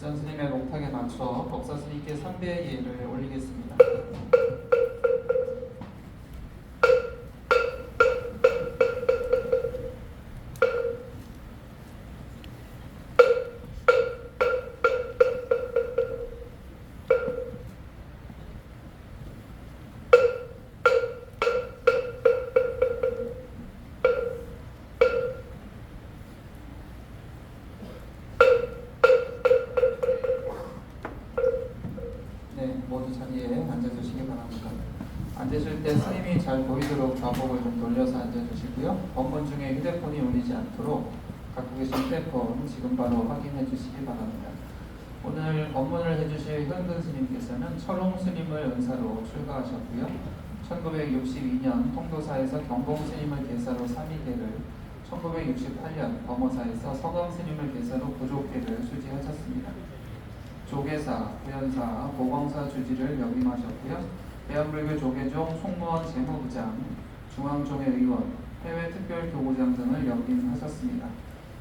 전 스님의 록탁에 맞춰 법사 스님께 삼배의 예를 올리겠습니다. 모두 자리에 앉아주시기 바랍니다. 앉으실 때 스님이 잘 보이도록 좌복을 좀 돌려서 앉아주시고요. 법문 중에 휴대폰이 울리지 않도록 갖고 계신 휴대폰 지금 바로 확인해 주시기 바랍니다. 오늘 법문을 해주실 현근 스님께서는 철옹 스님을 은사로 출가하셨고요. 1962년 통도사에서 경봉 스님을 계사로 3위계를, 1968년 범어사에서 서강 스님을 계사로 부족계를 수지하셨습니다. 조계사, 부연사, 보광사 주지를 역임하셨고요. 대한불교 조계종 총무원 재무부장, 중앙종회의원, 해외특별교구장 등을 역임하셨습니다.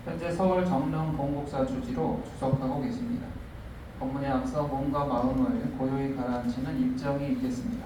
현재 서울 정릉 봉국사 주지로 주석하고 계십니다. 법문에 앞서 몸과 마음을 고요히 가라앉히는 입정이 있겠습니다.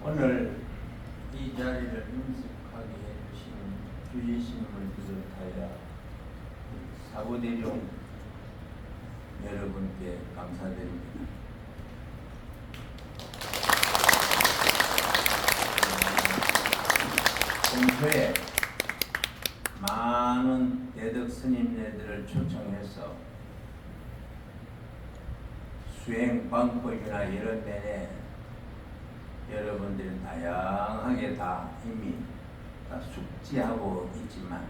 오늘 이 자리를 인식하게 해주신 주의스님을 비롯하여 사부대종 여러분께 감사드립니다. 공초에 많은 대덕 스님네들을 초청해서 수행 방법이나 이런 면에 여러분들은 다양하게 다 이미 다 숙지하고 있지만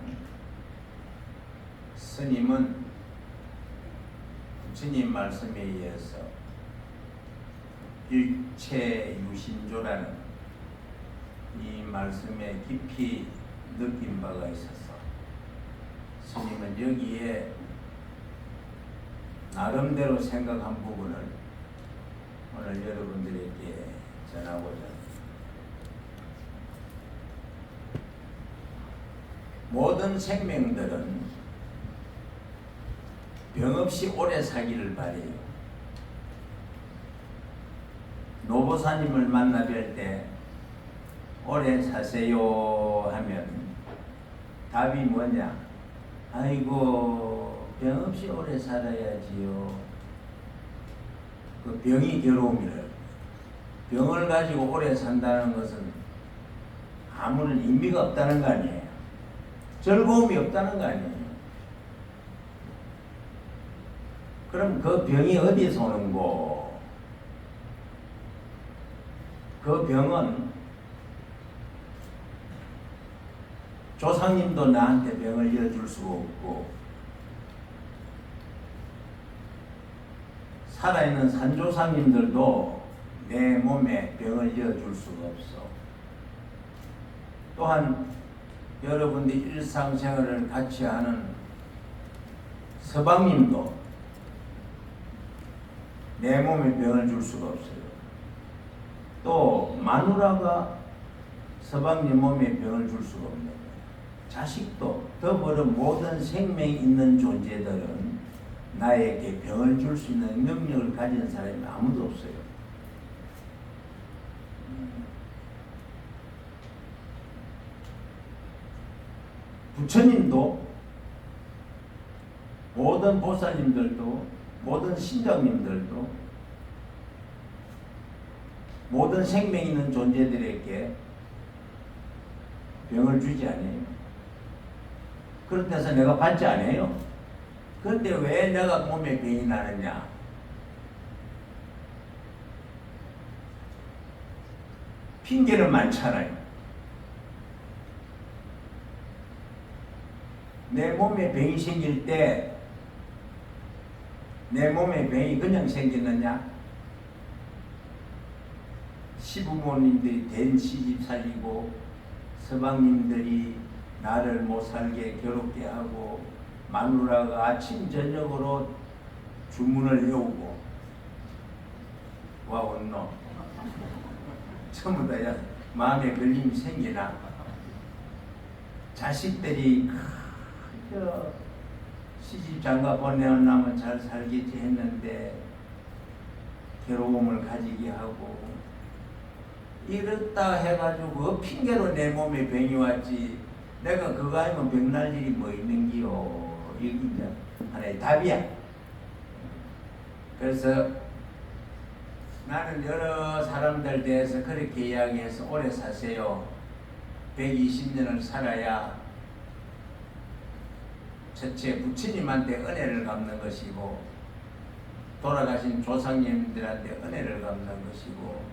스님은 부처님 말씀에 의해서 일체유심조라는 이 말씀에 깊이 느낀 바가 있어서 스님은 여기에 나름대로 생각한 부분을 오늘 여러분들에게 전하고자 모든 생명들은 병 없이 오래 살기를 바래요. 노보사님을 만나 뵐 때 오래 사세요 하면 답이 뭐냐? 아이고 병 없이 오래 살아야지요. 그 병이 괴로움이래요. 병을 가지고 오래 산다는 것은 아무런 의미가 없다는 거 아니에요. 즐거움이 없다는 거 아니에요. 그럼 그 병이 어디에서 오는고? 그 병은 조상님도 나한테 병을 이어줄 수가 없고 살아있는 산조상님들도 내 몸에 병을 이어줄 수가 없어. 또한 여러분들이 일상생활을 같이 하는 서방님도 내 몸에 병을 줄 수가 없어요. 또 마누라가 서방님 몸에 병을 줄 수가 없는 거예요. 자식도 더불어 모든 생명이 있는 존재들은 나에게 병을 줄 수 있는 능력을 가진 사람이 아무도 없어요. 부처님도 모든 보살님들도 모든 신장님들도 모든 생명 있는 존재들에게 병을 주지 않아요. 그렇다고 해서 내가 받지 않아요. 그런데 왜 내가 몸에 병이 나느냐? 핑계는 많잖아요. 내 몸에 병이 생길 때 내 몸에 병이 그냥 생기느냐? 시부모님들이 된 시집 살리고 서방님들이 나를 못 살게 괴롭게 하고 마누라가 아침 저녁으로 주문을 외우고 와 온노 전부 다 마음에 걸림이 생기나? 자식들이 시집 장가 보내었나면 잘 살겠지 했는데 괴로움을 가지게 하고 이렇다 해가지고 그 핑계로 내 몸에 병이 왔지 내가 그거 아니면 병날 일이 뭐 있는기요. 이게 이제 하나의 답이야. 그래서 나는 여러 사람들 대해서 그렇게 이야기해서 오래 사세요. 120년을 살아야 첫째 부처님한테 은혜를 갚는 것이고 돌아가신 조상님들한테 은혜를 갚는 것이고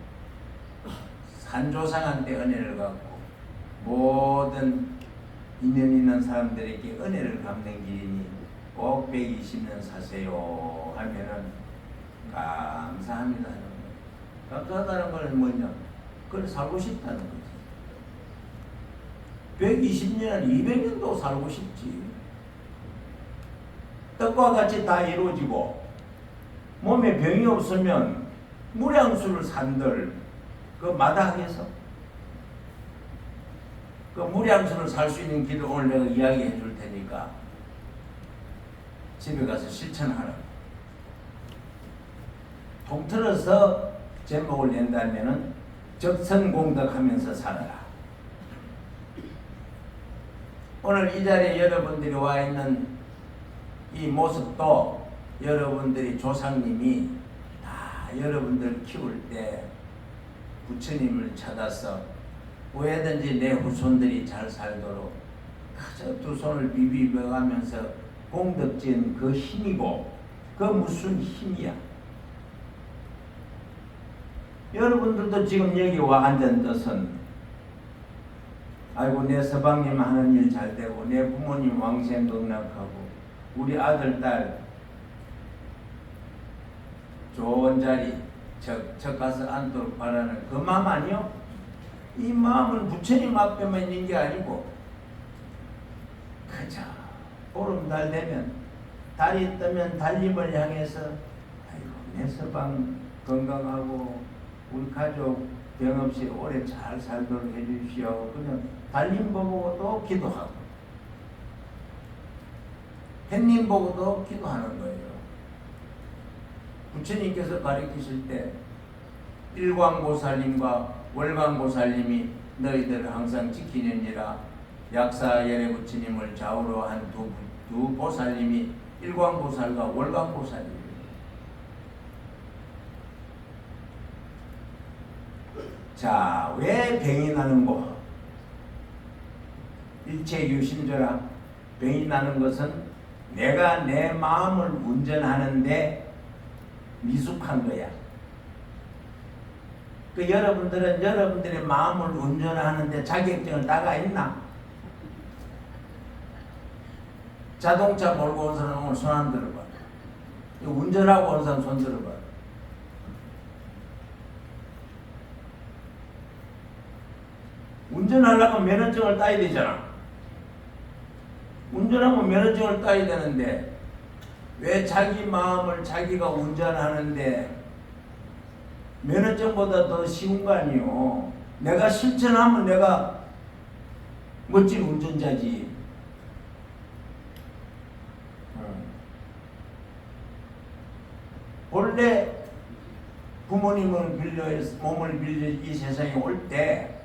산조상한테 은혜를 갚고 모든 인연 있는 사람들에게 은혜를 갚는 길이니 꼭 120년 사세요 하면은 감사합니다 하는 거예요. 감사하다는 건 뭐냐? 그걸 살고 싶다는 거지. 120년, 200년도 살고 싶지. 떡과 같이 다 이루어지고 몸에 병이 없으면 무량수를 산들 그 마당에서 그 무량수를 살 수 있는 길을 오늘 내가 이야기해 줄 테니까 집에 가서 실천하라. 통틀어서 제목을 낸다면은 적선공덕하면서 살아라. 오늘 이 자리에 여러분들이 와 있는 이 모습도 여러분들이 조상님이 다 여러분들 키울 때 부처님을 찾아서 왜든지 내 후손들이 잘 살도록 그저 두 손을 비비벼가면서 공덕진 그 힘이고 그 무슨 힘이야. 여러분들도 지금 여기 와 앉은 뜻은 아이고 내 서방님 하는 일 잘 되고 내 부모님 왕생극락하고 우리 아들 딸 좋은 자리 저 가서 앉도록 바라는 그 마음 아니요? 이 마음은 부처님 앞에만 있는 게 아니고 그저 보름달 되면 달이 뜨면 달님을 향해서 아이고 내 서방 건강하고 우리 가족 병 없이 오래 잘 살도록 해주시오. 그냥 달님 보고도 기도하고 햇님 보고도 기도하는 거예요. 부처님께서 가르치실 때 일광보살님과 월광보살님이 너희들을 항상 지키느니라 약사열애 부처님을 좌우로 한 두 보살님이 일광보살과 월광보살입니다. 자, 왜 병이 나는고? 일체유심조라. 병이 나는 것은 내가 내 마음을 운전하는데 미숙한 거야. 그 여러분들은 여러분들의 마음을 운전하는데 자격증을 따가 있나? 자동차 몰고 온 사람 오늘 손 안 들어봐. 운전하고 온 사람 손 들어봐. 운전하려면 면허증을 따야 되잖아. 운전하면 면허증을 따야 되는데 왜 자기 마음을 자기가 운전하는데 면허증보다 더 쉬운 거 아니요. 내가 실천하면 내가 멋진 운전자지. 원래 부모님을 빌려 몸을 빌려 이 세상에 올 때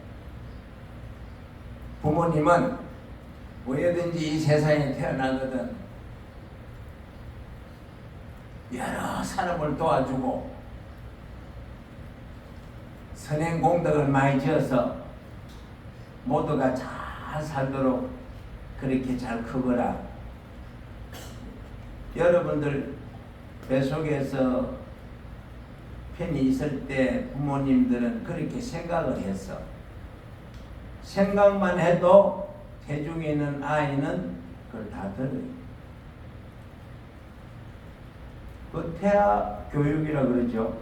부모님은 뭐든지 이 세상에 태어나거든 여러 사람을 도와주고 선행 공덕을 많이 지어서 모두가 잘 살도록 그렇게 잘 크거라. 여러분들 뱃속에서 편히 있을 때 부모님들은 그렇게 생각을 했어. 생각만 해도 태중에 있는 아이는 그걸 다 들어요. 그 태아 교육이라 그러죠.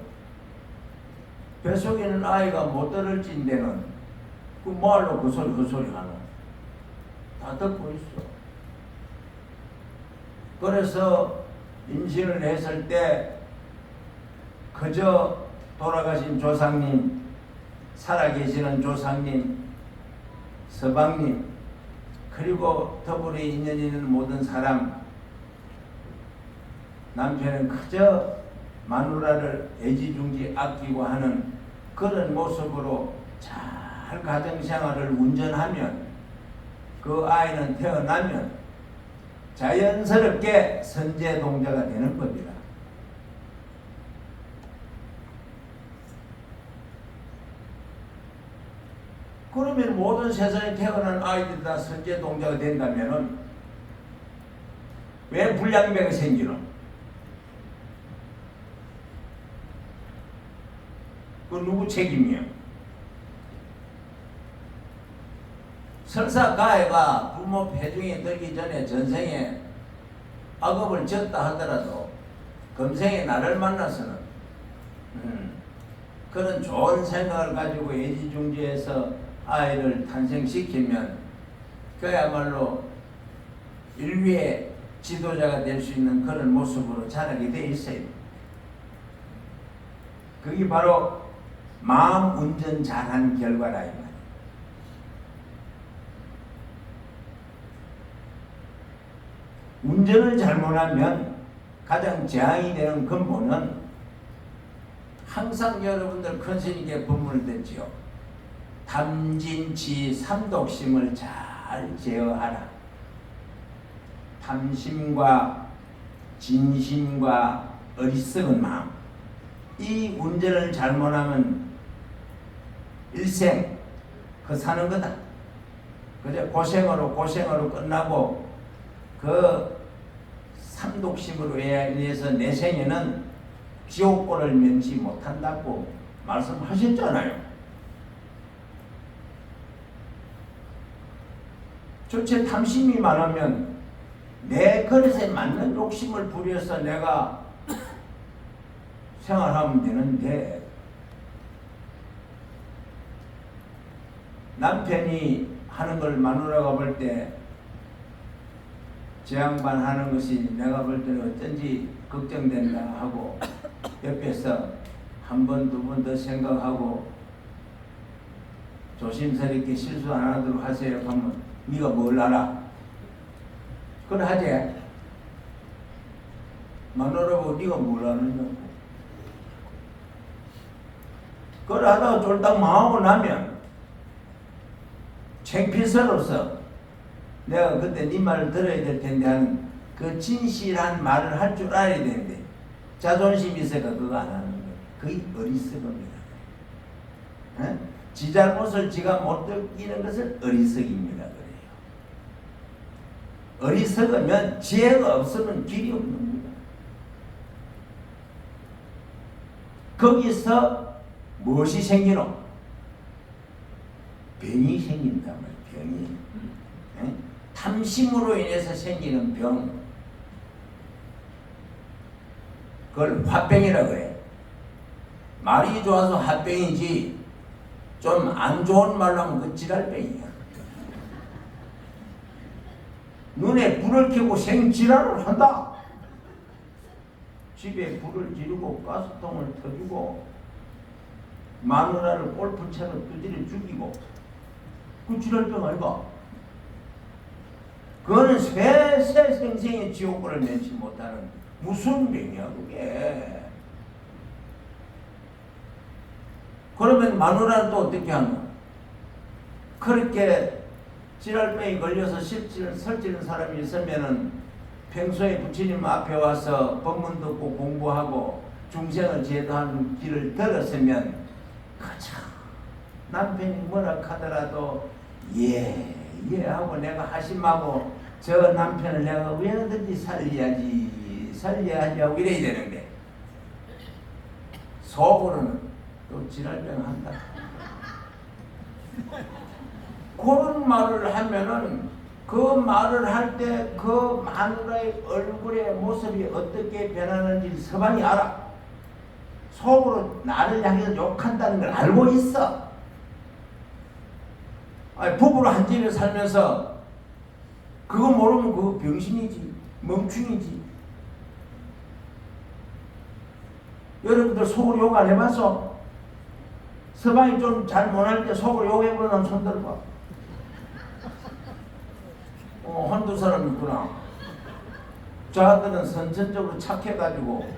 뱃속에 있는 아이가 못 들을진데는 그 뭐하러 그 소리 하노? 다 듣고 있어. 그래서 임신을 했을 때 그저 돌아가신 조상님, 살아계시는 조상님, 서방님, 그리고 더불어 인연 있는 모든 사람, 남편은 그저 마누라를 애지중지 아끼고 하는 그런 모습으로 잘 가정생활을 운전하면 그 아이는 태어나면 자연스럽게 선제동자가 되는 겁니다. 그러면 모든 세상에 태어난 아이들이 다 선제동자가 된다면은 왜 불량배가 생기노? 그 누구 책임이야? 설사 가해가 부모 폐중에 들기 전에 전생에 악업을 졌다 하더라도 금생에 나를 만나서는 그런 좋은 생각을 가지고 애지중지해서 아이를 탄생시키면 그야말로 인류의 지도자가 될 수 있는 그런 모습으로 자라게 돼 있어요. 그게 바로 마음 운전 잘한 결과라 이 말이에요. 운전을 잘못하면 가장 재앙이 되는 근본은 항상 여러분들 큰 스님께 법문을 듣지요. 탐진치 삼독심을 잘 제어하라. 탐심과 진심과 어리석은 마음, 이 운전을 잘못하면 일생 그 사는 거다. 그저 고생으로 끝나고 그 삼독심으로 인해서 내 생에는 지옥고를 면치 못한다고 말씀하셨잖아요. 조체 탐심이 많으면 내 그릇에 맞는 욕심을 부려서 내가 생활하면 되는데, 남편이 하는 걸 마누라가 볼 때 제 양반 하는 것이 내가 볼 때는 어쩐지 걱정된다 하고 옆에서 한 번, 두 번 더 생각하고 조심스럽게 실수 안 하도록 하세요 하면 네가 뭘 알아? 그걸 하지. 마누라고 네가 뭘 아느냐고. 그걸 하다가 쫄딱 망하고 나면 창피스러워서 내가 그때 네 말을 들어야 될 텐데 하는 그 진실한 말을 할 줄 알아야 되는데 자존심이 있어가 그거 안 하는 거예요. 그게 어리석음이다. 지 잘못을 지가 못 느끼는 것을 어리석입니다. 그래요. 어리석으면 지혜가 없으면 길이 없는 겁니다. 거기서 무엇이 생기노? 병이 생긴단 말이야. 병이. 에? 탐심으로 인해서 생기는 병. 그걸 화병이라고 그래. 말이 좋아서 화병이지 좀 안 좋은 말로 하면 그 지랄병이야. 눈에 불을 켜고 생지랄을 한다. 집에 불을 지르고 가스통을 터주고 마누라를 골프채로 두드려 죽이고 그 지랄병 아이가? 그거는 새 생생의 지옥불을 면치 못하는 무슨 병이야 그게. 그러면 마누라는 또 어떻게 하노? 그렇게 지랄병이 걸려서 설치는 사람이 있으면은 평소에 부처님 앞에 와서 법문 듣고 공부하고 중생을 제도하는 길을 들었으면 그저 남편이 뭐라 하더라도 예 하고 내가 하심하고 저 남편을 내가 어떻게 살려야지 하고 이래야 되는데 속으로는 또 지랄병 한다. 그런 말을 하면은 그 말을 할 때 그 마누라의 얼굴의 모습이 어떻게 변하는지 서방이 알아. 속으로 나를 향해서 욕한다는 걸 알고 있어. 아니, 부부로 한 집에 살면서 그거 모르면 그거 병신이지, 멍충이지. 여러분들 속으로 욕 안 해봤어? 서방이 좀 잘 못할 때 속으로 욕해보는 손 들어봐. 한두 사람 있구나. 저한테는 선천적으로 착해가지고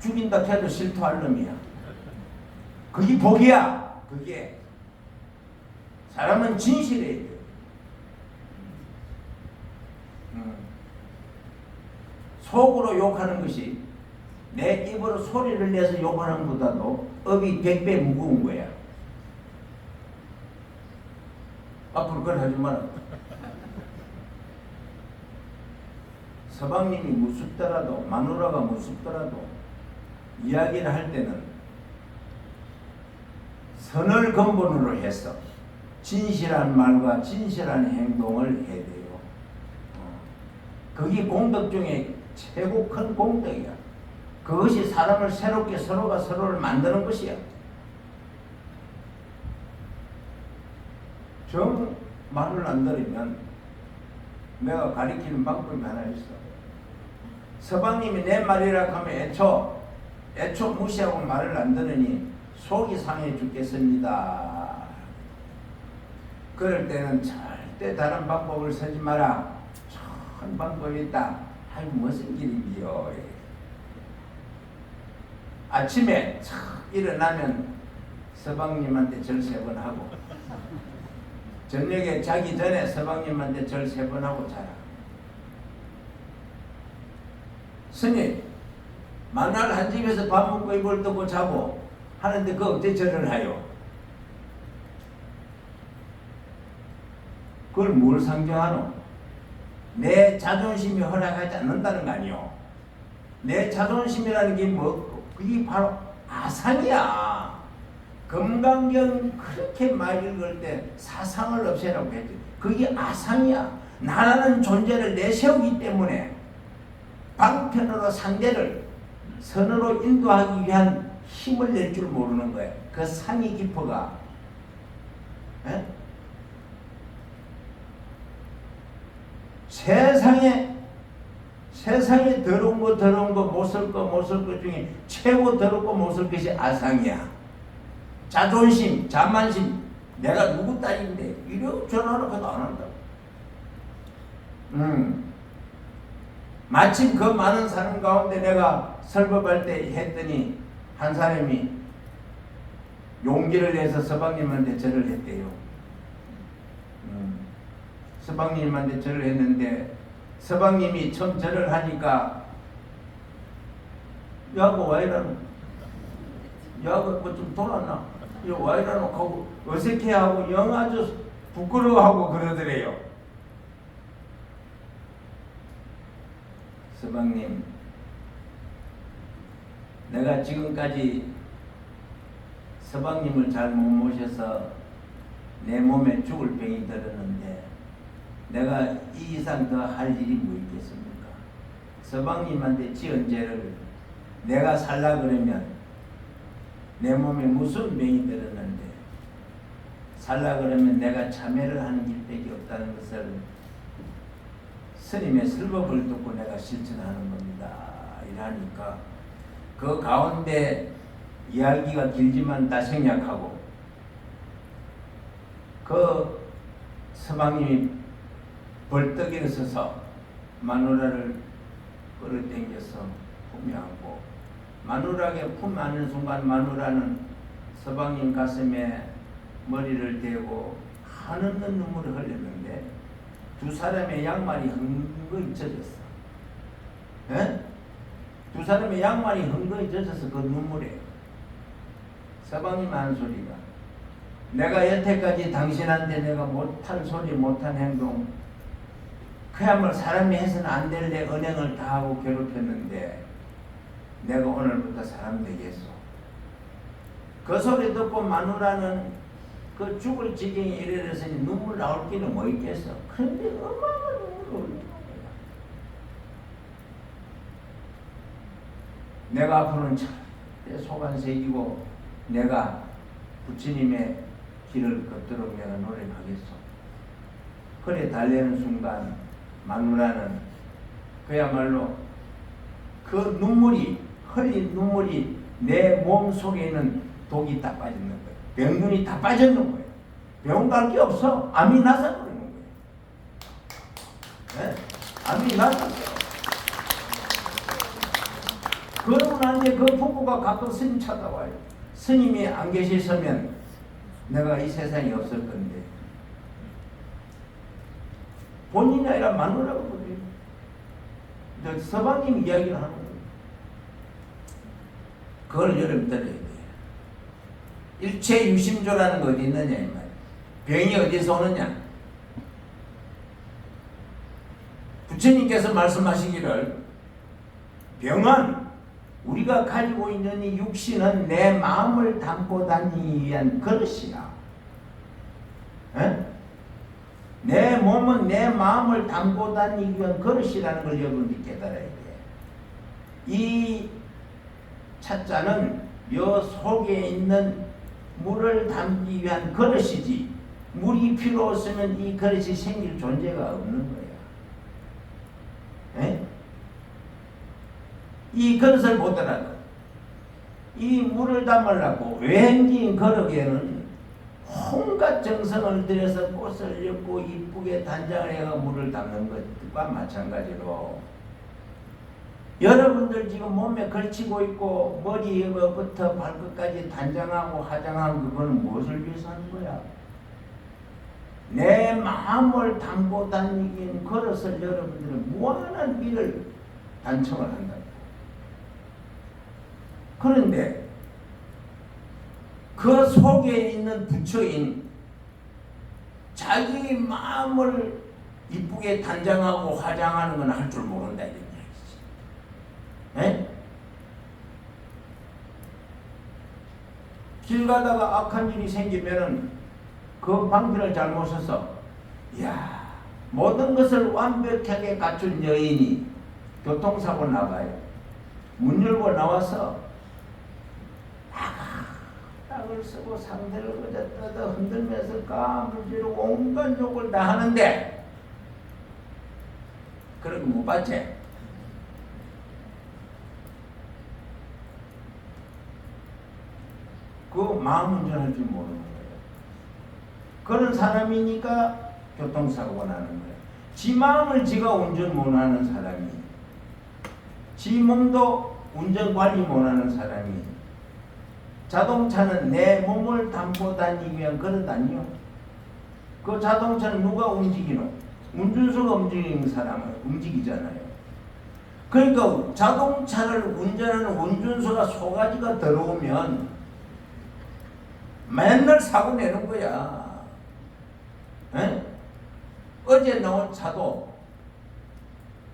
죽인다 해도 실토할 놈이야. 그게 복이야. 그게 사람은 진실해야 돼. 속으로 욕하는 것이 내 입으로 소리를 내서 욕하는 것보다도 업이 100배 무거운 거야. 앞으로 그걸 하지 마라. 서방님이 무섭더라도 마누라가 무섭더라도 이야기를 할 때는 선을 근본으로 해서 진실한 말과 진실한 행동을 해야 돼요. 그게 공덕 중에 최고 큰 공덕이야. 그것이 사람을 새롭게 서로가 서로를 만드는 것이야. 정 말을 안 들으면 내가 가리키는 방법이 하나 있어. 서방님이 내 말이라 하면 애초 무시하고 말을 안 들으니 속이 상해 죽겠습니다. 그럴 때는 절대 다른 방법을 쓰지 마라. 좋은 방법이 있다. 아이 무슨 길인지요. 아침에 착 일어나면 서방님한테 절 3번 하고 저녁에 자기 전에 서방님한테 절 3번 하고 자라. 스님, 만날 한 집에서 밥 먹고 이불 덮고 자고 하는데 그 어떻게 절을 하요? 그걸 뭘 상정하노? 내 자존심이 허락하지 않는다는 거 아니요? 내 자존심이라는 게 뭐? 그게 바로 아상이야. 금강경 그렇게 말 읽을 때 사상을 없애라고 했지. 그게 아상이야. 나라는 존재를 내세우기 때문에 방편으로 상대를 선으로 인도하기 위한 힘을 낼 줄 모르는 거야. 그 상이 깊어가. 에? 세상에 더러운 거 못 쓸 것 중에 최고 더럽고 못 쓸 것이 아상이야. 자존심, 자만심, 내가 누구 딸인데 이러 전화를 해도 안 한다. 마침 그 많은 사람 가운데 내가 설법할 때 했더니 한 사람이 용기를 내서 서방님한테 절을 했대요. 서방님한테 절을 했는데 서방님이 처음 절을 하니까 야고 와 이러노? 야고 뭐 좀 돌았나? 야 와 이러노? 하고 어색해하고 영 아주 부끄러워하고 그러더래요. 서방님, 내가 지금까지 서방님을 잘 못 모셔서 내 몸에 죽을 병이 들었는데 내가 이 이상 더 할 일이 뭐 있겠습니까? 서방님한테 지은 죄를 내가 살라 그러면 내 몸에 무슨 병이 들었는데 살라 그러면 내가 참회를 하는 길밖에 없다는 것을 스님의 설법을 듣고 내가 실천하는 겁니다. 이러니까 그 가운데 이야기가 길지만 다 생략하고 그 서방님이 벌떡 일어서서 마누라를 끌어당겨서 품에 안고 마누라에게 품 안는 순간 마누라는 서방님 가슴에 머리를 대고 한없는 눈물을 흘렸는데 두 사람의 양말이 흥건히 젖었어. 에? 두 사람의 양말이 흥건히 젖어서 그 눈물에 서방님 하는 소리가 내가 여태까지 당신한테 내가 못한 소리 못한 행동 그야말로 사람이 해서는 안 될 내 언행을 다 하고 괴롭혔는데 내가 오늘부터 사람 되겠소. 그 소리 듣고 마누라는 그 죽을 지경에 이르렀으니 눈물 나올 길은 뭐 있겠어. 그런데 어마어마한 눈물을 흘리는 거야. 내가 앞으로는 절대 속 안 새기고 내가 부처님의 길을 걷도록 내가 노력하겠소. 그래 달래는 순간 마누라는 그야말로 그 눈물이 흘린 눈물이 내 몸 속에 있는 독이 다 빠졌는 거예요. 병균이 다 빠졌는 거예요. 병 갈 게 없어. 암이 나서 그러는 거예요. 네? 암이 나서. 그러고 난 뒤에 그 부부가 가끔 스님 찾아와요. 스님이 안 계셨으면 내가 이 세상에 없을 건데 본인이 아니라 마누라고 그래요. 서방님 이야기를 하는 거예요. 그걸 여러분 들어야 돼요. 일체 유심조라는 거 어디 있느냐 이 말이에요. 병이 어디서 오느냐. 부처님께서 말씀하시기를 병은 우리가 가지고 있는 이 육신은 내 마음을 담고 다니기 위한 그릇이야. 에? 내 몸은 내 마음을 담고 다니기 위한 그릇이라는 걸 여러분들이 깨달아야 돼. 이 차자는 여 속에 있는 물을 담기 위한 그릇이지 물이 필요 없으면 이 그릇이 생길 존재가 없는 거야. 에? 이 그릇을 보더라도 이 물을 담으려고 외행기인 그릇에는 온갖 정성을 들여서 꽃을 엮고 이쁘게 단장을 해가 물을 담는 것과 마찬가지로 여러분들 지금 몸에 걸치고 있고 머리부터 발끝까지 단장하고 화장하고 그거는 무엇을 위해서 하는 거야? 내 마음을 담고 다니긴 그릇을 여러분들은 무한한 미를 단청을 한다. 그런데 그 속에 있는 부처인 자기 마음을 이쁘게 단장하고 화장하는 건 할 줄 모른다 이런 이야기지. 에? 길 가다가 악한 일이 생기면은 그 방편을 잘못 써서 이야 모든 것을 완벽하게 갖춘 여인이 교통사고 나가요. 문 열고 나와서 땅을 쓰고 상대를 그저 떠더 흔들면서 까불지르고 온갖 욕을 다 하는데 그런 거 못 봤지? 그 마음 운전할 줄 모르는 거예요. 그런 사람이니까 교통사고가 나는 거예요. 지 마음을 지가 운전 못하는 사람이 지 몸도 운전관리 못하는 사람이 자동차는 내 몸을 담고 다니기 위한 그릇 아니요. 그 자동차는 누가 움직이노? 운전수가 움직이는 사람을 움직이잖아요. 그러니까 자동차를 운전하는 운전수가 소가지가 들어오면 맨날 사고 내는 거야. 에? 어제 나온 차도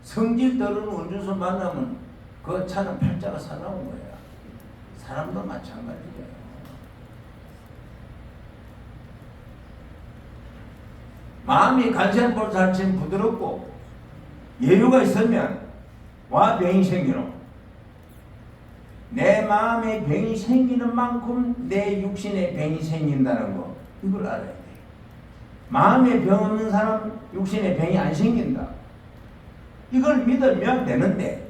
성질 들은 운전수 만나면 그 차는 팔자가 사나운 거야. 사람도 마찬가지예요. 마음이 간센보살처럼 부드럽고 여유가 있으면 와 병이 생기노. 내 마음에 병이 생기는 만큼 내 육신에 병이 생긴다는 거 이걸 알아야 돼. 마음에 병 없는 사람 육신에 병이 안 생긴다. 이걸 믿으면 되는데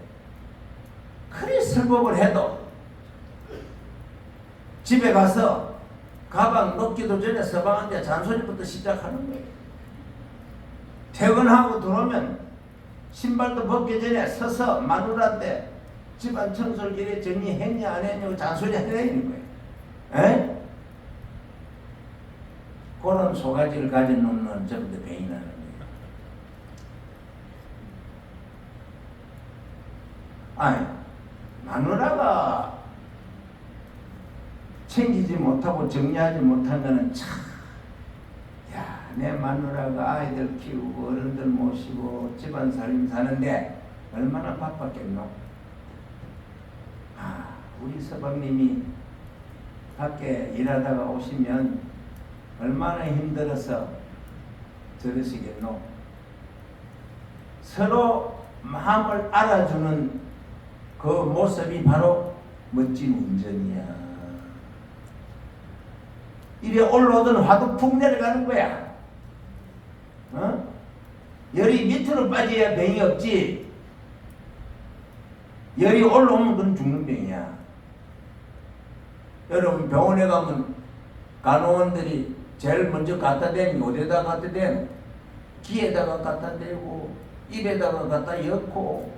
그리 설법을 해도 집에 가서 가방 놓기도 전에 서방한테 잔소리부터 시작하는 거예요. 퇴근하고 들어오면 신발도 벗기 전에 서서 마누라한테 집안 청소를 이래 정리했냐 안 했냐고 잔소리 하는 거예요. 에? 그런 소가지를 가진 놈은 저부터 병이 나는 거예요. 아니, 마누라가 챙기지 못하고 정리하지 못한 거는 참, 야, 내 마누라가 아이들 키우고 어른들 모시고 집안 살림 사는데 얼마나 바빴겠노? 아, 우리 서방님이 밖에 일하다가 오시면 얼마나 힘들어서 저러시겠노? 서로 마음을 알아주는 그 모습이 바로 멋진 운전이야. 이래 올라오던 화도 푹 내려가는 거야. 어? 열이 밑으로 빠져야 병이 없지. 열이 올라오면 그건 죽는 병이야. 여러분 병원에 가면 간호원들이 제일 먼저 갖다 대는 어디에다 갖다 대는 귀에다가 갖다 대고 입에다가 갖다 엮고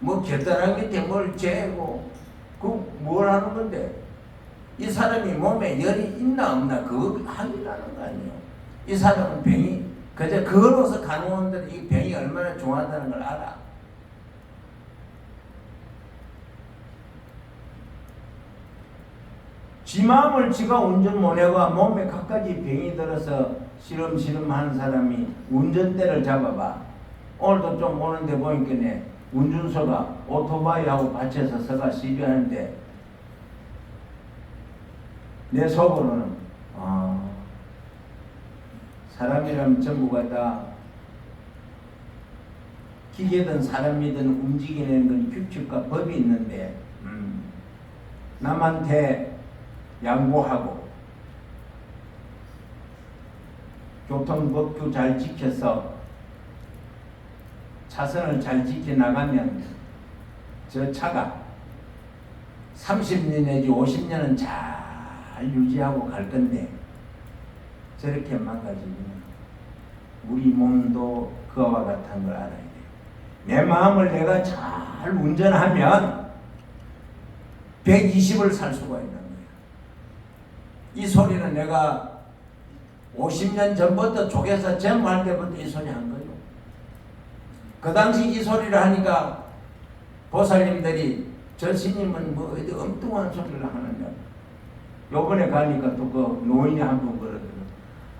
뭐 겨드랑이 밑에 뭘 재고 그 뭘 하는 건데 이 사람이 몸에 열이 있나 없나 그거 확인하는 거 아니에요. 이 사람은 병이 그저 그걸로서 간호원들이 이 병이 얼마나 중요하다는 걸 알아. 지 마음을 지가 운전 못해가 몸에 갖가지 병이 들어서 시름시름 하는 사람이 운전대를 잡아봐. 오늘도 좀 오는데 보니까 운전소가 오토바이하고 받쳐서 서가 시비하는데 내 속으로는 사람이라면 전부가 다 기계든 사람이든 움직이는 건 규칙과 법이 있는데 남한테 양보하고 교통법규 잘 지켜서 차선을 잘 지켜나가면 저 차가 30년 내지 50년은 잘 유지하고 갈 건데 저렇게 망가지면 우리 몸도 그와 같은 걸 알아야 돼. 내 마음을 내가 잘 운전하면 120을 살 수가 있는 거야. 이 소리는 내가 50년 전부터 쪽에서 제모할 때부터 이 소리 한 거예요. 그 당시 이 소리를 하니까 보살님들이 저 스님은 뭐 어디 엉뚱한 소리를 하느냐. 요번에 가니까 또 그 노인이 한 분 그러더라고요.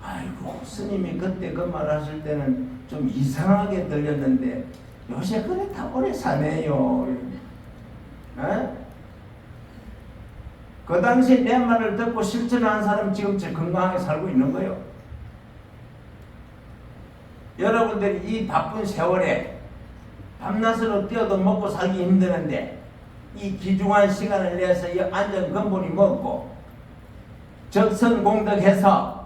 아이고 스님이 그때 그 말 하실 때는 좀 이상하게 들렸는데 요새 그래 다 오래 사네요. 에? 그 당시 내 말을 듣고 실천하는 사람 지금 건강하게 살고 있는 거예요. 여러분들이 이 바쁜 세월에 밤낮으로 뛰어도 먹고 살기 힘드는데 이 귀중한 시간을 내서 이 안전 근본이 먹고 적선공덕해서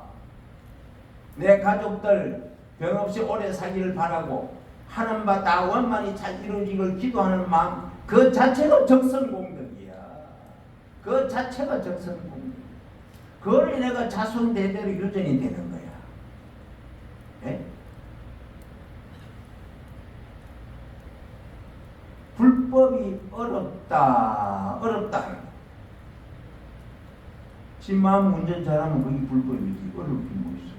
내 가족들 병 없이 오래 살기를 바라고 하는 바 다 원만히 잘 이루어지길 기도하는 마음 그 자체가 적선공덕이야. 그 자체가 적선공덕. 그걸 내가 자손대대로 유전이 되는 거야. 네? 불법이 어렵다. 지 마음 운전 잘하면 그게 불법이지. 어려울 게 뭐 있어.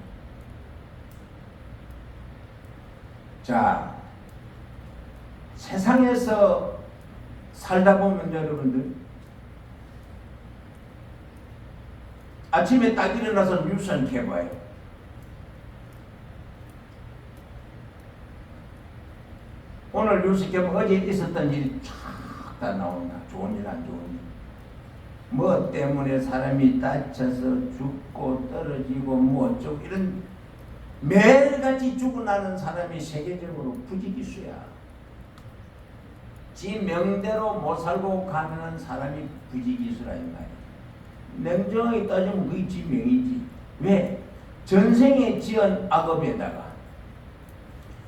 자, 세상에서 살다 보면 여러분들 아침에 딱 일어나서 뉴스 한 개 봐요. 오늘 뉴스 켜면 어제 있었던 일이 쫙 다 나온다. 좋은 일, 안 좋은 일. 뭐 때문에 사람이 다쳐서 죽고 떨어지고 뭐 어쩌고 이런 매일같이 죽어나는 사람이 세계적으로 부지기수야. 지 명대로 못 살고 가는 사람이 부지기수라 이 말이야. 냉정하게 따지면 그게 지 명이지. 왜? 전생에 지은 악업에다가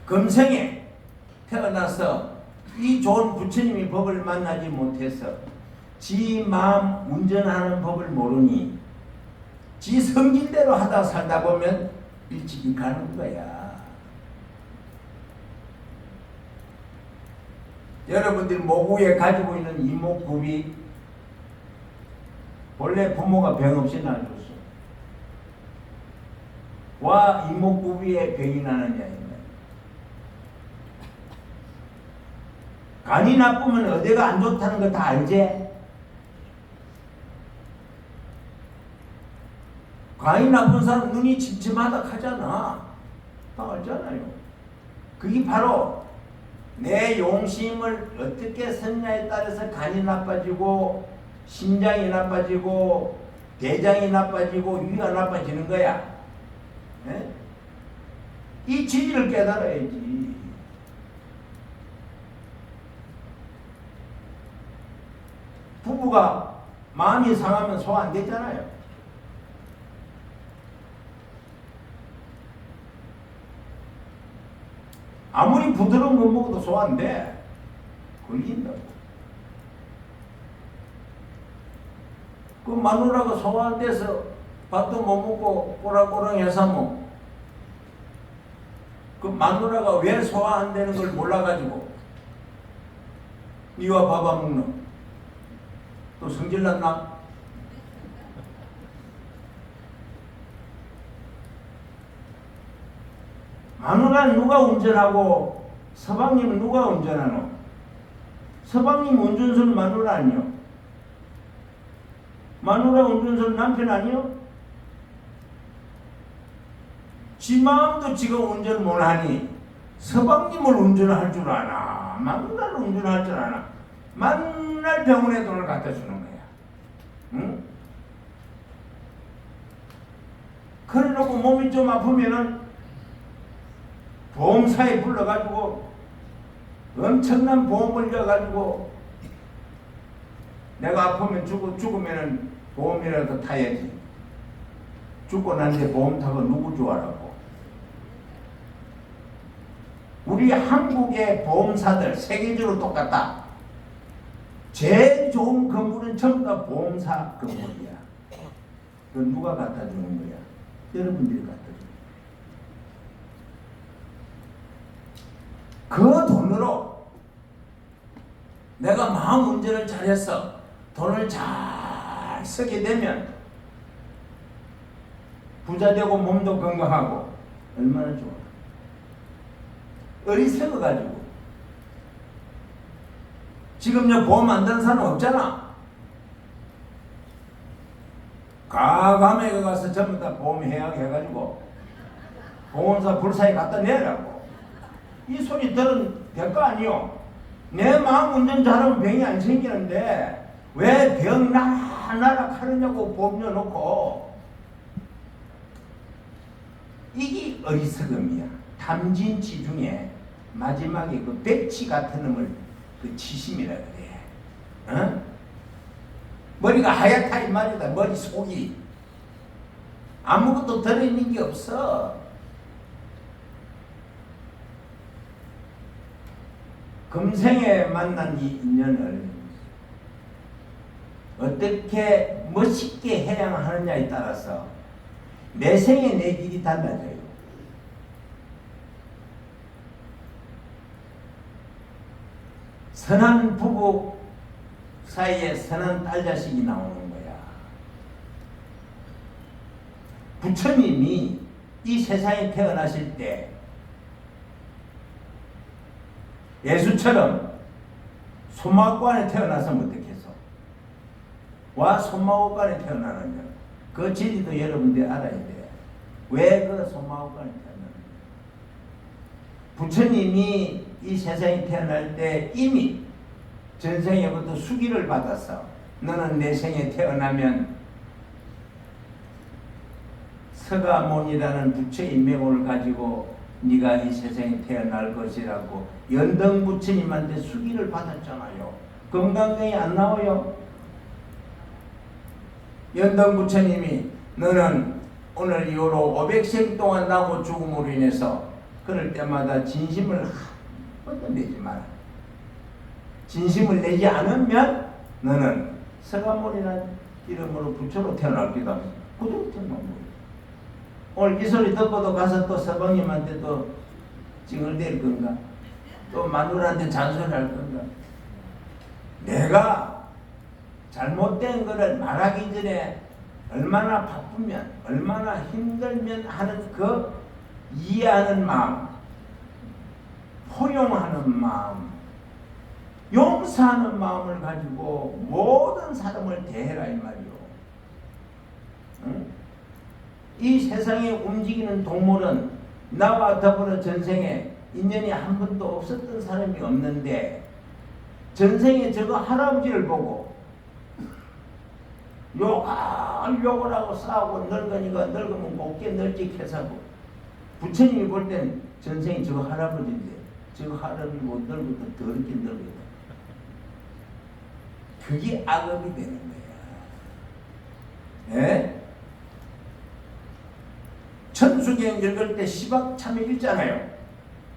금생에 태어나서 이 좋은 부처님이 법을 만나지 못해서 지 마음 운전하는 법을 모르니 지 성질대로 하다 살다 보면 일찍이 가는 거야. 여러분들 모구에 가지고 있는 이목구비 원래 부모가 병 없이 낳아줬어. 와 이목구비에 병이 나느냐 이거야. 간이 나쁘면 어디가 안 좋다는 거 다 알지? 간이 나쁜 사람 눈이 침침하다 하잖아. 다 알잖아요. 그게 바로 내 용심을 어떻게 썼냐에 따라서 간이 나빠지고 심장이 나빠지고 대장이 나빠지고 위가 나빠지는 거야. 네? 이 진리를 깨달아야지. 부부가 마음이 상하면 소화 안 되잖아요. 아무리 부드러운 거 먹어도 소화 안 돼. 걸린다고. 그 마누라가 소화 안 돼서 밥도 못 먹고 꼬랑꼬랑해서 뭐. 그 마누라가 왜 소화 안 되는 걸 몰라가지고 니와 밥 안 먹노? 또 성질 났나? 마누라는 누가 운전하고 서방님은 누가 운전하노? 서방님 운전수는 마누라 아니요? 마누라 운전수는 남편 아니요? 지 마음도 지금 운전 못하니 서방님을 운전할 줄 아나? 마누라를 운전할 줄 아나? 맨날 병원에 돈을 갖다 주는 거야. 응? 그래 놓고 몸이 좀 아프면은 보험사에 불러가지고 엄청난 보험을 져가지고 내가 아프면 죽으면은 보험이라도 타야지. 죽고 난데 보험 타고 누구 좋아라고. 우리 한국의 보험사들 세계적으로 똑같다. 제일 좋은 건물은 전부 다 보험사 건물이야. 그건 누가 갖다 주는 거야? 여러분들이 갖다 주는 거야. 그 돈으로 내가 마음 운전을 잘해서 돈을 잘 쓰게 되면 부자 되고 몸도 건강하고 얼마나 좋아. 어리석어가지고 지금 여 보험 안 드는 사람 없잖아. 가감에 가서 전부 다 보험 해약해가지고 보험사 불사에 갖다 내라고. 이 소리 들은 될 거 아니요. 내 마음 운전 잘하면 병이 안 생기는데 왜 병 나락 하느냐고 보험 넣어놓고. 이게 어리석음이야. 탐진치 중에 마지막에 그 백치 같은 놈을 그 치심이라 그래. 어? 머리가 하얗다 이 말이다. 머리 속이 아무것도 들어있는 게 없어. 금생에 만난 이 인연을 어떻게 멋있게 해야 하느냐에 따라서 내 생에 내 길이 달라져요. 선한 부부 사이에 선한 딸 자식이 나오는 거야. 부처님이 이 세상에 태어나실 때 예수처럼 소마관에 태어나서면 어떻겠어? 와 소마관에 태어나느냐? 그 진리도 여러분들이 알아야 돼. 왜 그 소마관에 태어나느냐? 부처님이 이 세상에 태어날 때 이미 전생에부터 수기를 받았어. 너는 내 생에 태어나면 서가모니라는 부처의 명을 가지고 네가 이 세상에 태어날 것이라고 연등 부처님한테 수기를 받았잖아요. 금강경에 안 나와요? 연등 부처님이 너는 오늘 이후로 500생 동안 나고 죽음으로 인해서 그럴 때마다 진심을 한 번도 내지 마라. 진심을 내지 않으면 너는 서가모니라는 이름으로 부처로 태어날기도 하면서 그대로 태어난 거예요. 오늘 이 소리 듣고도 가서 또 서방님한테 또 찡을댈 건가? 또 마누라한테 잔소리할 건가? 내가 잘못된 거를 말하기 전에 얼마나 바쁘면 얼마나 힘들면 하는 그 이해하는 마음, 포용하는 마음, 용서하는 마음을 가지고 모든 사람을 대해라 이 말이요. 응? 이 세상에 움직이는 동물은 나와 더불어 전생에 인연이 한 번도 없었던 사람이 없는데 전생에 저거 할아버지를 보고 욕을 하고 싸우고 늙으니까 늙으면 곱게 널찍해서고 부처님이 볼 땐 전생에 저거 할아버지인데 저거 할아버지 못 늙어도 더럽게 늙었다. 그게 악업이 되는 거야. 예? 천수경 읽을 때 시박참회 읽잖아요.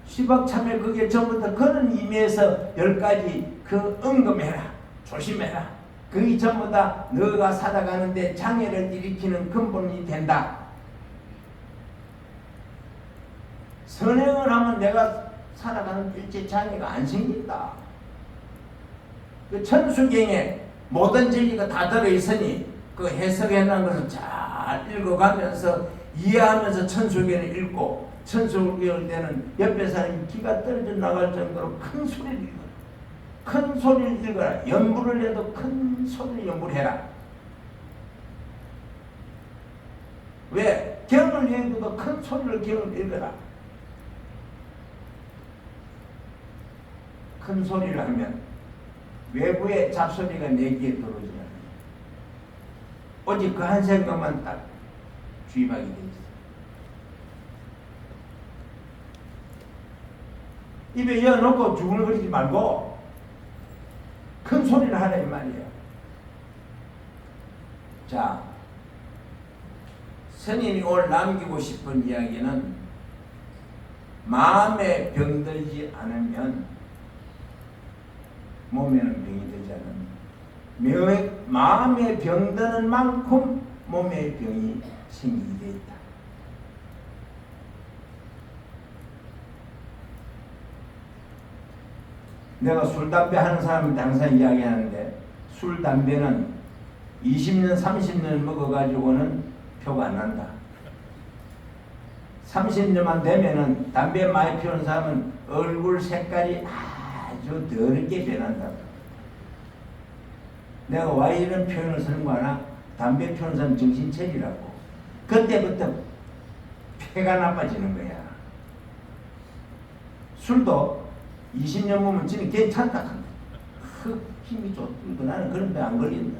시박참회 그게 전부 다 그런 의미에서 10가지 그 응금해라, 조심해라. 그게 전부 다 너가 살아가는데 장애를 일으키는 근본이 된다. 선행을 하면 내가 살아가는 일체 장애가 안 생긴다. 그 천수경에 모든 진리가 다 들어있으니 그 해석해 놓은 것을 잘 읽어가면서 이해하면서 천수경을 읽고 천수경을 때는 옆에 사람이 기가 떨어져 나갈 정도로 큰 소리를 읽어라. 큰 소리를 읽어라. 연부를 해도 큰 소리를 연부해라. 왜? 경을 읽어도 큰 소리를 경을 읽어라. 큰 소리를 하면 외부의 잡소리가 내 귀에 들어오지 않아요. 오직 그 한 생각만 딱 주입하게 돼 있어. 입에 이어놓고 주물거리지 말고 큰 소리를 하라 이 말이에요. 자, 스님이 오늘 남기고 싶은 이야기는 마음에 병들지 않으면 몸에는 병이 되지 않는다. 마음에 병드는 만큼 몸에 병이 생기게 되어 있다. 내가 술, 담배 하는 사람한테 항상 이야기하는데 술, 담배는 20년, 30년 먹어가지고는 표가 안 난다. 30년만 되면은 담배 많이 피우는 사람은 얼굴 색깔이 아주 더럽게 변한다. 내가 왜 이런 표현을 쓰는 거 하나? 담배 피우는 사람 정신체리라고. 그때부터 폐가 나빠지는 거야. 술도 20년 보면 지는 괜찮다 한다. 힘이 좋고 나는 그런 데 안 걸린다.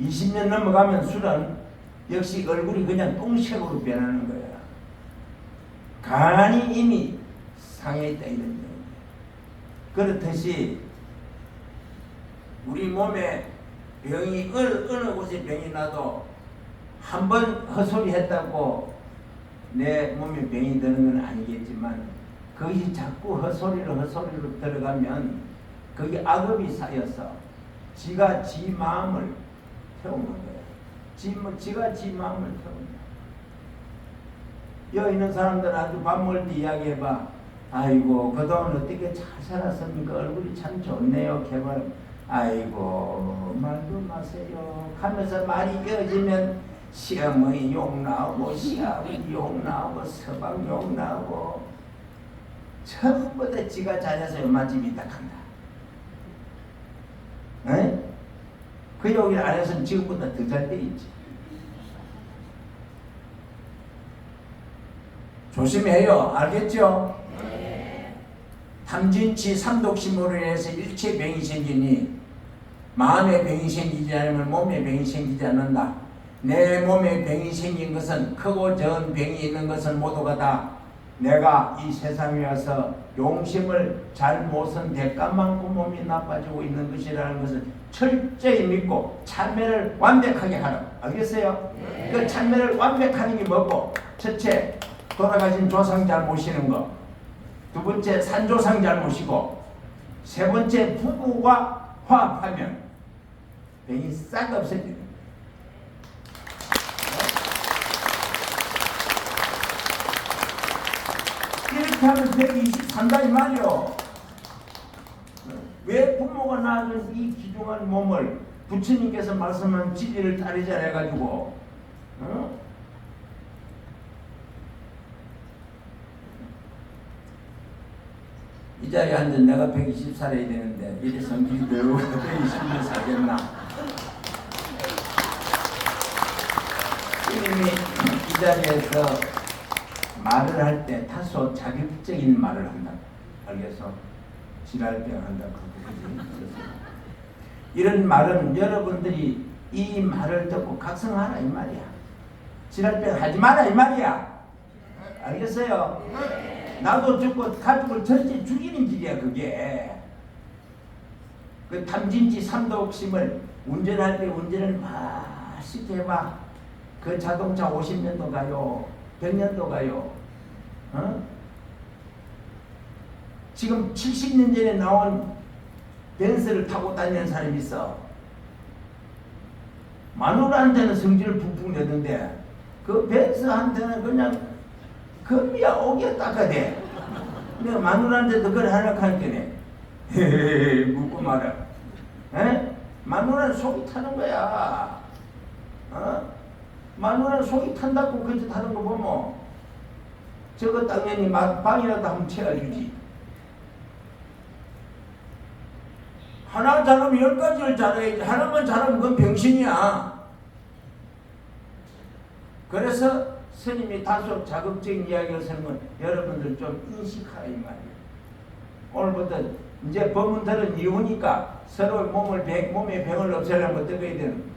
20년 넘어가면 술은 역시 얼굴이 그냥 똥색으로 변하는 거야. 간이 이미 상해있다 이런 얘기야. 그렇듯이 우리 몸에 병이 어느 곳에 병이 나도 한 번 헛소리 했다고 내 몸에 병이 드는 건 아니겠지만 그것이 자꾸 헛소리로 들어가면 그게 악업이 쌓여서 지가 지 마음을 태우는 거야. 지가 지 마음을 태운다. 여기 있는 사람들 아주 밥 먹을 때 이야기해봐. 아이고 그동안 어떻게 잘 살았습니까? 얼굴이 참 좋네요. 개발. 아이고 말도 마세요. 하면서 말이 이어지면 시어머니 욕 나오고 시아버지 욕 나오고 서방 욕 나오고 전부 다 지가 잘해서 요만쯤 있다 한다. 에? 그 욕을 안 했으면 지금보다 더 잘 돼 있지. 조심해요. 알겠죠? 네. 탐진치 삼독심으로 인해서 일체 병이 생기니 마음에 병이 생기지 않으면 몸에 병이 생기지 않는다. 내 몸에 병이 생긴 것은 크고 작은 병이 있는 것은 모두가 다 내가 이 세상에 와서 용심을 잘 못쓴 대가만큼 몸이 나빠지고 있는 것이라는 것을 철저히 믿고 참회를 완벽하게 하라. 알겠어요? 그 참회를 완벽하는 게 뭐고? 첫째, 돌아가신 조상 잘 모시는 거. 두 번째, 산조상 잘 모시고. 세 번째, 부부가 화합하면 병이 싹 없어집니다. 이렇게 하면 123다 이 말이요. 왜 부모가 낳은 이 귀중한 몸을 부처님께서 말씀한 진리를 따르자 해가지고 이 자리에 앉은 내가 120살이 되는데 이리 성질이 들고 120년 살겠나. 이님이 이 자리에서 말을 할 때 다소 자극적인 말을 한다. 알겠어? 지랄병 한다. 이런 말은 여러분들이 이 말을 듣고 각성하라 이 말이야. 지랄병 하지 마라 이 말이야. 알겠어요? 나도 죽고 가족을 전체 죽이는 길이야 그게. 그 탐진치 삼도옥심을 운전할 때 운전을 맛있게 해봐. 그 자동차 50년도 가요. 100년도 가요. 지금 70년 전에 나온 벤츠를 타고 다니는 사람이 있어. 마누라한테는 성질을 푹푹 내던데 그 벤츠한테는 그냥 금이야 오기야 닦아대. 내가 마누라한테도 그걸 하려고 하니까네. 헤헤헤 묻고 말아. 마누라는 속이 타는 거야. 마누라는 속이 탄다고 그 짓 하는 거 보면 저거 당연히 방이라도 한번 채워주지. 하나 잘하면 10가지를 잘해야지. 하나만 잘하면 그건 병신이야. 그래서 스님이 다소 자극적인 이야기를 쓰면 여러분들 좀 인식하라 이 말이에요. 오늘부터 이제 법문들은 이후니까 서로 몸에 병을 없애려면 어떻게 해야 되는?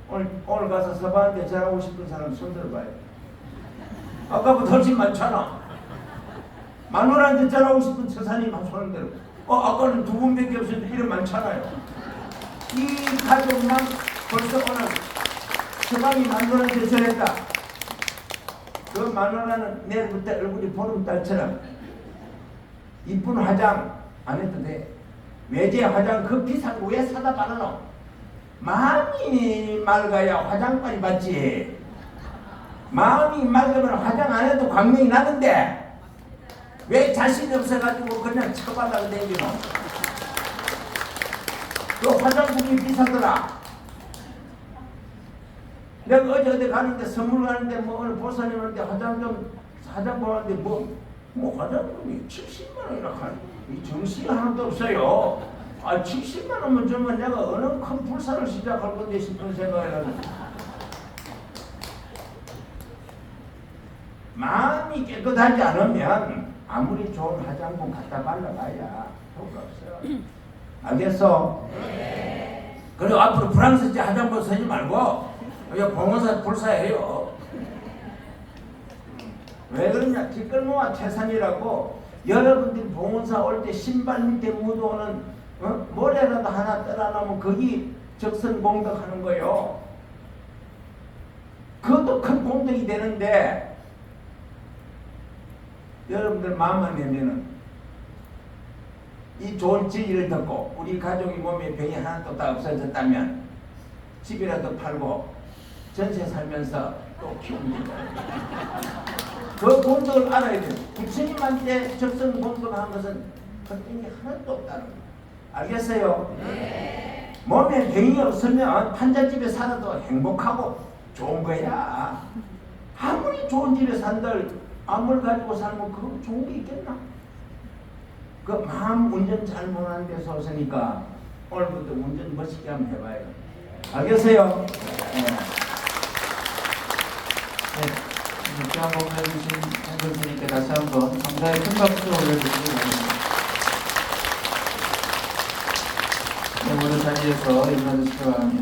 오늘 가서 서방한테 전하고 싶은 사람 손 들어봐요. 아까보다 훨씬 많잖아. 마누라한테 전하고 싶은 처사님 한 손을 들어. 아까는 두 분밖에 없었는데 이런 많잖아요. 이 가족만 벌써 오늘 서방이 마누라한테 전했다. 그 마누라는 내일부터 얼굴이 보름달처럼 이쁜 화장 안 해도 돼. 외제 화장 그 비싼 거 왜 사다 바르노? 마음이 맑아야 화장빨이 받지. 마음이 맑으면 화장 안 해도 광명이 나는데 왜 자신이 없어가지고 그냥 쳐바다가 댕기노? 그 화장품이 비싸더라. 내가 어디 가는데 선물 가는데 오늘 보살님한테 화장 보는데 화장품이 70만 원이나 하는 이 정신이 하나도 없어요. 70만 원만 주면 내가 어느 큰 불사를 시작할 건데 싶은 생각을 하는. 마음이 깨끗하지 않으면 아무리 좋은 화장품 갖다 발라봐야 효과 없어요. 알겠어? 그리고 앞으로 프랑스제 화장품 쓰지 말고 여기 봉원사 불사해요. 왜 그러냐? 뒷걸모와 태산이라고 여러분들이 봉원사 올 때 신발 밑에 묻어오는 모래라도 하나 떠나놓으면 거기 적선 공덕하는 거예요. 그것도 큰 공덕이 되는데 여러분들 마음만 내면은 이 좋은 진리를 듣고 우리 가족이 몸에 병이 하나도 다 없어졌다면 집이라도 팔고 전세 살면서 또 키웁니다. 그 공덕을 알아야 돼요. 부처님한테 적성 공덕한 것은 그런 게 하나도 없다는 거예요. 알겠어요? 네. 몸에 병이 없으면 판잣집에 살아도 행복하고 좋은 거야. 아무리 좋은 집에 산들 암을 가지고 살면 그거 좋은 게 있겠나? 그 마음 운전 잘 못하는 데서 오시니까 오늘부터 운전 멋있게 한번 해봐요. 알겠어요? 네. 네. 귀한 법을 해주신 한선생님께 다시 한번 감사의 큰 박수 올려주시기 바랍니다. 네, 모두 자리에서 일어나주시기 바랍니다.